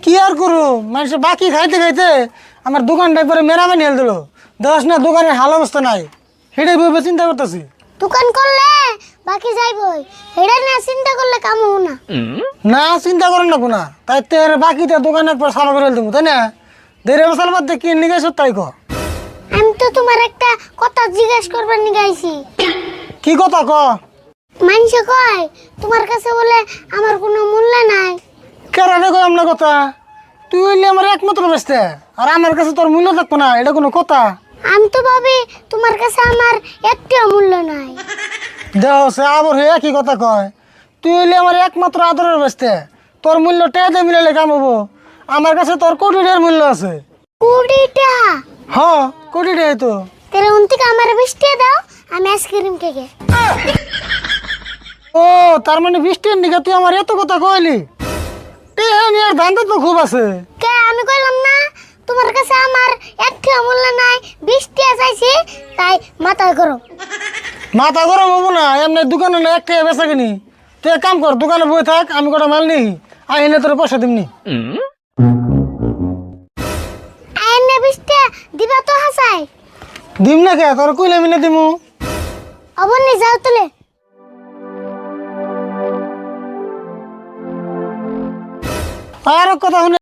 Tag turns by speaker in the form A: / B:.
A: কি আর করু মানুষ বাকি খাইতে খাইতে আমার দোকানটা একবারে মেরামানি হেল দিল। দেখ না দোকানের হাল অবস্থা নাই, সেটাই ভেবে চিন্তা করতেছি।
B: দোকান করলে বাকি যাইবই, হেডা না চিন্তা করলে কাম হবো না।
A: না চিন্তা করেন না কোনা, তাই তের বাকিটা দোকানে একবার সাফা করে দেবো, তাই না? দেড় বছর মধ্যে কি নিয়ে তাই ক।
B: আমি তো তোমার একটা কথা জিজ্ঞেস করবার নিয়ে গাইছি।
A: কি কথা ক?
B: মানুষ কয় তোমার কাছে বলে আমার কোনো মূল্য নাই।
A: কেরানে কয় আমরা কথা? তুই হইলে আমার একমাত্র বেসতে, আর আমার কাছে তোর মূল্য থাকবো না, এটা কোনো কথা?
B: আমি তো ভাবি তোমার কাছে আমার একটিও মূল্য নাই।
A: দেহ সে আবার হয়ে কি কথা কয়? তুই হইলে আমার একমাত্র আদরের বেসতে, তোর মূল্য টেয়াতে মিলালে কাম হবো। আমার কাছে তোর কোটি টাকার মূল্য আছে।
B: কুড়িটা?
A: হ্যাঁ কোটি টাকাই তো।
B: তাহলে উন থেকে আমার 20 টাকা দাও, আমি আইসক্রিম কেকে।
A: ও তার মানে 20 টাকার নিকে তুই আমার এত কথা কইলি? টেহা নিয়ে ধান্দা তো খুব আছে।
B: কে আমি কইলাম না তোমার কাছে আমার একটিও মূল্য নাই, 20 টাকা চাইছি, তাই মাথা করো।
A: মাথা গরম হবো না, এমনি দোকানে না একটা বেচা কিনি। তুই এক কাম কর, দোকানে বই থাক, আমি কটা মাল নিই, আইনে তোর পয়সা দিমনি।
B: আইনে 20 টাকা দিবা তো হাসাই?
A: দিম না কে, তোর কইলে আমি না দিমু।
B: অবনি যাও তুলে।
A: আর কথা শুনে